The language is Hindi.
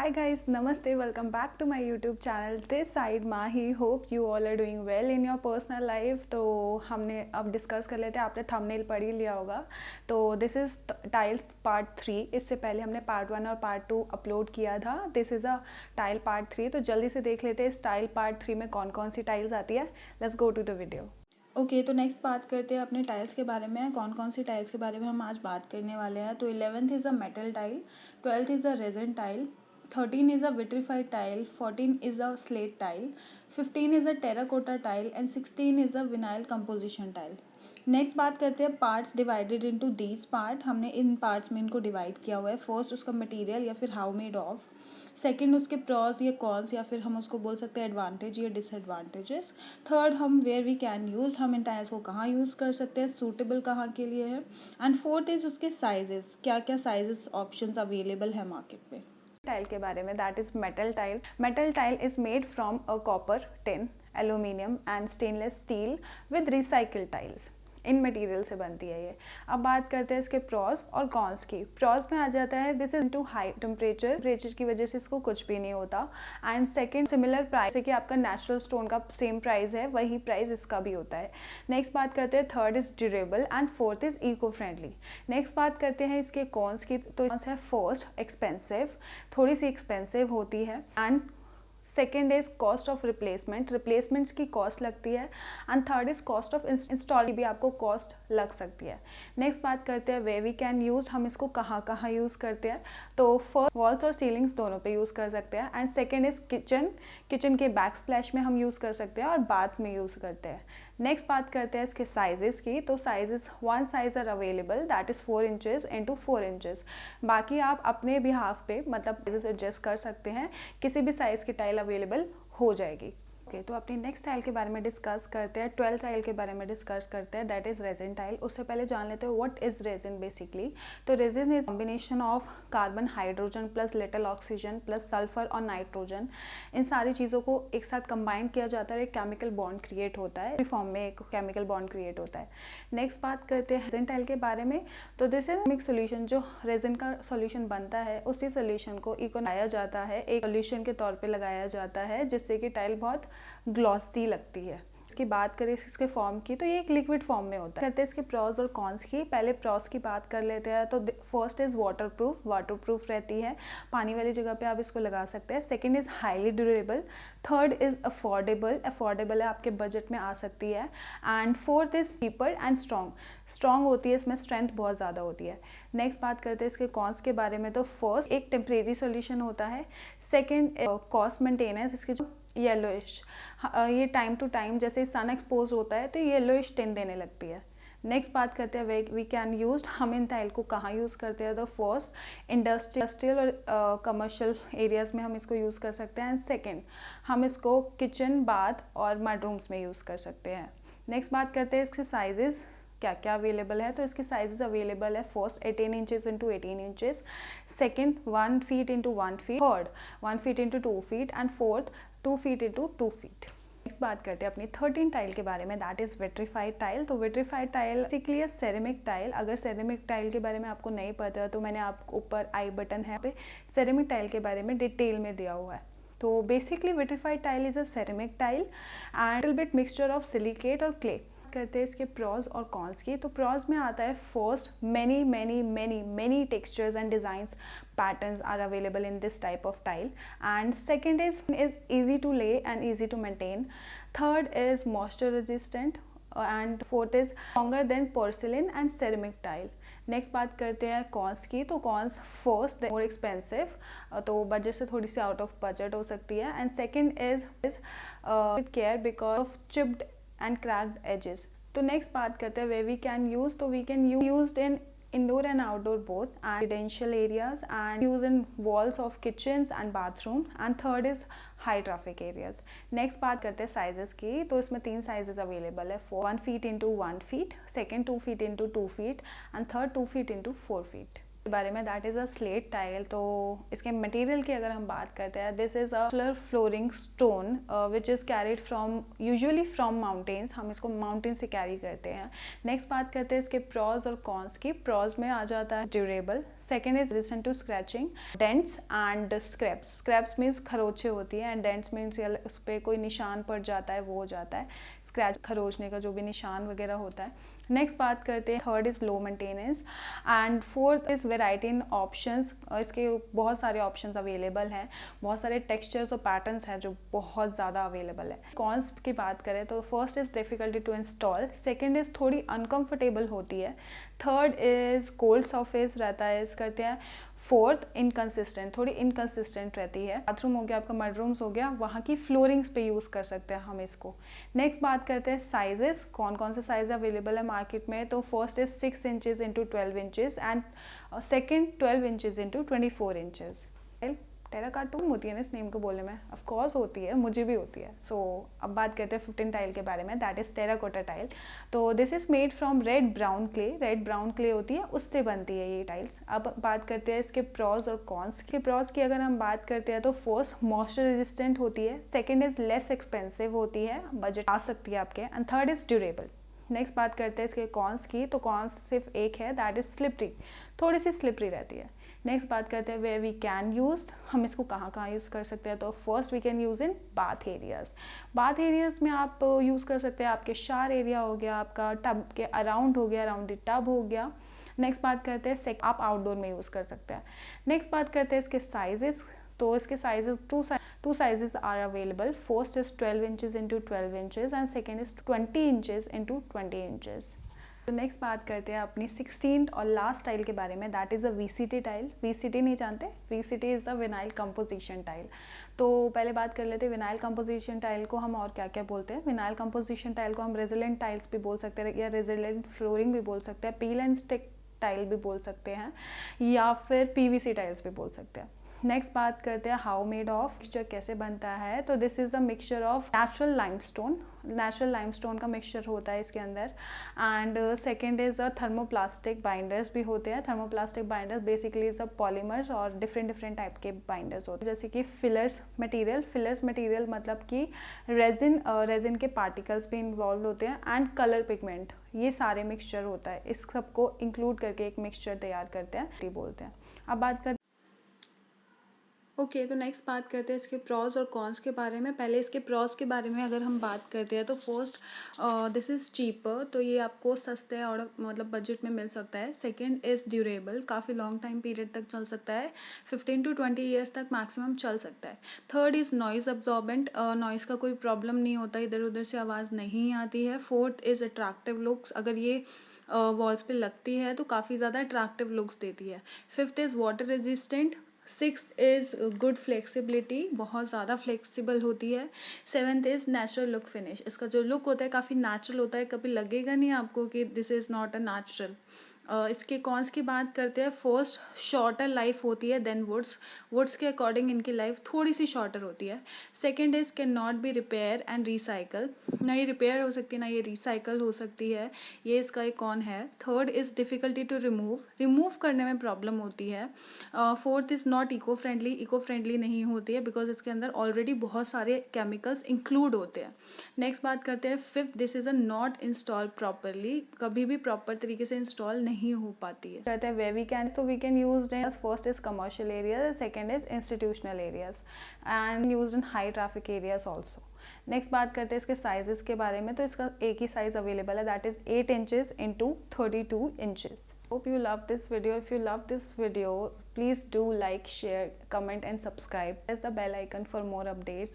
Hi guys, Namaste, welcome back to my YouTube channel. This side Mahi, hope you all are doing well in your personal life. तो हमने अब डिस्कस कर लेते हैं, आपने थंबनेल पढ़ ही लिया होगा. तो दिस इज़ टाइल्स पार्ट 3. इससे पहले हमने पार्ट 1 और पार्ट 2 अपलोड किया था. This is a tile part 3. तो जल्दी से देख लेते हैं इस टाइल पार्ट 3 में कौन कौन सी टाइल्स आती है. Let's go to the video. Okay तो नेक्स्ट बात करते हैं अपने टाइल्स के बारे में. कौन कौन सी टाइल्स के बारे में हम आज बात करने वाले हैं. तो 11th is a metal tile, 12th is a resin tile, 13 is a vitrified tile, 14 is a slate tile, 15 is a terracotta tile and 16 is a vinyl composition tile. Next बात करते हैं parts divided into these part. हमने इन पार्ट्स में इनको डिवाइड किया हुआ है. फर्स्ट उसका मटेरियल या फिर हाउ मेड ऑफ, सेकंड उसके प्रॉस या कॉन्स या फिर हम उसको बोल सकते हैं एडवांटेज या डिसएडवांटेजेस. थर्ड हम वेयर वी कैन यूज, हम इन टाइल्स को कहाँ यूज़ कर सकते हैं, सूटेबल कहाँ के लिए है. एंड फोर्थ इज उसके साइजेस, क्या क्या साइजेस ऑप्शंस अवेलेबल है मार्केट पे. टाइल के बारे में, that is metal tile. Metal tile is made from a copper, tin, aluminium and stainless steel with recycled tiles. In material से बनती है ये. अब बात करते हैं इसके प्रॉस और कॉन्स की. प्रॉस में आ जाता है this is too high temperature की वजह से इसको कुछ भी नहीं होता. एंड सेकंड सिमिलर प्राइस है कि आपका नेचुरल स्टोन का सेम प्राइस है, वही प्राइस इसका भी होता है. नेक्स्ट बात करते हैं third is durable and fourth is eco friendly. Next बात करते हैं इसके कॉन्स की. तो कॉन्स है फर्स्ट एक्सपेंसिव, थोड़ी सी एक्सपेंसिव होती है. And second is cost of replacements की कॉस्ट लगती है. And third is cost of install की भी आपको कॉस्ट लग सकती है. नेक्स्ट बात करते हैं वे वी कैन यूज, हम इसको कहाँ कहाँ यूज़ करते हैं. तो फर्स्ट वॉल्स और सीलिंग्स दोनों पे यूज़ कर सकते हैं. एंड सेकेंड इज किचन के बैक स्प्लैश में हम यूज़ कर सकते हैं और बाथ में यूज़ करते हैं. नेक्स्ट बात करते हैं इसके साइजेस की. तो sizes one size are available that is 4 inches into 4 inches. बाकी आप अपने बिहाफ पे मतलब साइजेस एडजस्ट कर सकते हैं. किसी भी साइज़ की टाइल अवेलेबल हो जाएगी. ओके तो अपनी नेक्स्ट टाइल के बारे में डिस्कस करते हैं. 12 टाइल के बारे में डिस्कस करते हैं, दैट इज़ रेजिन टाइल. उससे पहले जान लेते हैं व्हाट इज़ रेजिन बेसिकली. तो resin is combination of carbon, hydrogen plus little oxygen plus sulphur और नाइट्रोजन. इन सारी चीज़ों को एक साथ कंबाइन किया जाता है, एक केमिकल बॉन्ड क्रिएट होता है. फॉर्म में एक केमिकल बॉन्ड क्रिएट होता है. नेक्स्ट बात करते हैं रेजिन टाइल के बारे में. तो दिस इज एक सोल्यूशन, जो रेजिन का सोल्यूशन बनता है उसी सोल्यूशन को लगाया जाता है, एक सोल्यूशन के तौर पे लगाया जाता है, जिससे कि टाइल बहुत ग्लॉसी लगती है. इसकी बात करें इसके फॉर्म की, तो ये एक लिक्विड फॉर्म में होता है. करते हैं इसके प्रॉस और कॉन्स की. पहले प्रॉस की बात कर लेते हैं. तो फर्स्ट इज़ वाटरप्रूफ रहती है, पानी वाली जगह पे आप इसको लगा सकते हैं. Second is highly durable. Third is affordable है, आपके बजट में आ सकती है. And fourth is cheaper and strong होती है, इसमें स्ट्रेंथ बहुत ज़्यादा होती है. नेक्स्ट बात करते हैं इसके कॉन्स के बारे में. तो फर्स्ट एक टेम्परेरी सोल्यूशन होता है. सेकेंड कॉस्ट मेंटेनेंस, इसके जो येलोइश, ये टाइम टू टाइम जैसे सन एक्सपोज होता है तो येलोइश टिन देने लगती है. नेक्स्ट बात करते हैं वी कैन यूज, हम इन टाइल को कहाँ यूज़ करते हैं. तो फर्स्ट इंडस्ट्रियल और कमर्शियल एरियाज़ में हम इसको यूज़ कर सकते हैं. एंड सेकेंड हम इसको किचन, बाथ और बेडरूम्स में यूज़ कर सकते हैं. नेक्स्ट बात करते हैं इसके साइजेस क्या क्या अवेलेबल है. तो इसके साइजेस अवेलेबल है. First 18 inches into 18 inches, second 1 feet into 1 feet, third 1 feet into 2 feet and fourth 2 feet into 2 feet. Next बात करते हैं अपनी 13 टाइल के बारे में, दैट इज़ विट्रीफाइड टाइल. तो vitrified tile basically ceramic tile. अगर सेरेमिक टाइल के बारे में आपको नहीं पता तो मैंने आपको ऊपर आई बटन है पे सेरेमिक टाइल के बारे में डिटेल में दिया हुआ है. तो basically vitrified tile is a ceramic tile and little bit mixture of silicate और क्ले. करते हैं इसके प्रॉस और कॉन्स की. तो प्रॉस में आता है first many textures and designs patterns are available in this type of tile. And second is easy to lay and easy to maintain. Third is moisture resistant and fourth is stronger than porcelain and ceramic tile. Next बात करते हैं कॉन्स की. तो कॉन्स फर्स्ट मोर एक्सपेंसिव, तो बजट से थोड़ी सी आउट ऑफ बजट हो सकती है. And second is care because of chipped and cracked edges. तो नेक्स्ट बात करते हैं वे वी कैन यूज. तो we can use in indoor and outdoor both and residential areas and use in walls of kitchens and bathrooms. And third is high traffic areas. next बात करते हैं sizes की. तो इसमें 3 sizes अवेलेबल है. 1 feet into 1 feet, second 2 feet into 2 feet and third 2 feet into 4 feet. के बारे में, that is a slate tile. तो इसके मटेरियल की अगर हम बात करते हैं, this is a flooring stone which is carried from usually from mountains, हम इसको माउंटेन से कैरी करते हैं। नेक्स्ट बात करते हैं इसके प्रॉज और कॉन्स की। प्रॉज में आ जाता है durable, second is resistant to scratching, dents and scraps. Scraps means खरोचे होती है, एंड डेंट्स मीन्स उस पर कोई निशान पड़ जाता है, वो हो जाता है स्क्रैच, खरोचने का जो भी निशान वगैरह होता है। नेक्स्ट बात करते हैं, third is low maintenance, and fourth is variety in options. इसके बहुत सारे ऑप्शंस अवेलेबल हैं, बहुत सारे टेक्सचर्स और पैटर्न्स हैं जो बहुत ज़्यादा अवेलेबल है। कॉन्स की बात करें तो first is difficulty to install, second is थोड़ी अनकम्फर्टेबल होती है, थर्ड इज़ कोल्ड सरफेस रहता है इस करते हैं, फोर्थ इनकन्सिस्टेंट, थोड़ी इनकन्सिस्टेंट रहती है। बाथरूम हो गया आपका, मडरूम्स हो गया, वहाँ की फ्लोरिंग्स पे यूज़ कर सकते हैं हम इसको। नेक्स्ट बात करते हैं साइजेस, कौन कौन से साइज अवेलेबल है मार्केट में। तो first is 6 inches into 12 inches and second 12 inches into 24 inches. टेराकाटून होती है ना इस नेम को बोलने में, ऑफ कोर्स होती है, मुझे भी होती है। सो अब बात करते हैं 15 टाइल के बारे में, दैट इज़ टेराकोटा टाइल। तो this is made from red brown clay, red brown clay होती है, उससे बनती है ये टाइल्स। अब बात करते हैं इसके प्रॉज और कॉन्स के। प्रॉज की अगर हम बात करते हैं तो फर्स्ट मॉइस्चर रेजिस्टेंट होती है, सेकेंड इज़ लेस एक्सपेंसिव होती है, बजट आ सकती है आपके, and third is durable. Next बात करते हैं इसके कॉन्स की। तो कॉन्स सिर्फ एक है, दैट इज़ स्लिपरी, थोड़ी सी स्लिपरी रहती है। नेक्स्ट बात करते हैं वे वी कैन यूज़, हम इसको कहाँ कहाँ यूज़ कर सकते हैं। तो first we can use in bath areas. Bath areas में आप यूज़ कर सकते हैं, आपके शावर एरिया हो गया, आपका टब के अराउंड हो गया, अराउंड द टब हो गया। नेक्स्ट बात करते हैं आप आउटडोर में यूज़ कर सकते हैं। नेक्स्ट बात करते हैं इसके साइजेस। तो इसके sizes two sizes are available, first is 12 inches into 12 inches and second is 20 inches into 20 inches. तो नेक्स्ट बात करते हैं अपनी 16th और लास्ट टाइल के बारे में, that is a VCT tile. VCT नहीं जानते, VCT is the vinyl composition tile. तो पहले बात कर लेते हैं विनाइल कंपोजिशन टाइल को हम और क्या क्या बोलते हैं। विनाइल कंपोजिशन टाइल को हम रेजिलेंट टाइल्स भी बोल सकते हैं, या रेजिलेंट फ्लोरिंग भी बोल सकते हैं, पील एंड स्टिक टाइल भी बोल सकते हैं, या फिर पीवीसी टाइल्स भी बोल सकते हैं। नेक्स्ट बात करते हैं हाउ मेड ऑफ, मिक्सचर कैसे बनता है। तो this is the mixture of natural limestone, natural limestone का मिक्सचर होता है इसके अंदर। And second is a thermoplastic binders भी होते हैं। Thermoplastic binders basically is a polymers और डिफरेंट टाइप के बाइंडर्स होते हैं, जैसे कि फिलर्स मटेरियल मतलब कि रेजिन के पार्टिकल्स भी इन्वॉल्व होते हैं, एंड कलर पिगमेंट, ये सारे मिक्सचर होता है, इस सबको इंक्लूड करके एक मिक्सचर तैयार करते हैं, बोलते हैं। अब बात करते ओके तो नेक्स्ट बात करते हैं इसके प्रॉज और कॉन्स के बारे में। पहले इसके प्रॉज के बारे में अगर हम बात करते हैं तो फर्स्ट दिस इज़ चीपर, तो ये आपको सस्ते और मतलब बजट में मिल सकता है। सेकंड इज़ ड्यूरेबल, काफ़ी लॉन्ग टाइम पीरियड तक चल सकता है, 15 to 20 ईयर्स तक मैक्सिमम चल सकता है। Third is noise absorbent, noise का कोई प्रॉब्लम नहीं होता, इधर उधर से आवाज़ नहीं आती है। फोर्थ इज़ अट्रैक्टिव लुक्स, अगर ये वॉल्स पे लगती है तो काफ़ी ज़्यादा अट्रैक्टिव लुक्स देती है। Fifth is water resistant. Sixth is good flexibility, बहुत ज़्यादा फ्लेक्सिबल होती है। Seventh is natural look finish, इसका जो लुक होता है काफ़ी नेचुरल होता है, कभी लगेगा नहीं आपको कि this is not a natural. इसके कॉन्स की बात करते हैं। फर्स्ट शॉर्टर लाइफ होती है देन वुड्स के अकॉर्डिंग इनकी लाइफ थोड़ी सी शॉर्टर होती है। Second is can not be repair and recycle, ना ये रिपेयर हो सकती है ना ये रिसाइकल हो सकती है, ये इसका एक कॉन है। Third is difficulty to remove करने में प्रॉब्लम होती है। Fourth is not eco friendly नहीं होती है, बिकॉज इसके अंदर ऑलरेडी बहुत सारे केमिकल्स इंक्लूड होते हैं। नेक्स्ट बात करते हैं fifth, this is a not install properly, कभी भी प्रॉपर तरीके से इंस्टॉल नहीं हो पाती है। हैं वे वी कैन, तो we can use in first is commercial areas, second is institutional areas and use in high traffic areas also. Next बात करते हैं इसके साइजेस के बारे में। तो इसका एक ही साइज अवेलेबल है, that is 8 inches into 32 inches. Hope you love this video. If you love this video, please do like, share, comment and subscribe. Press the bell icon for more updates.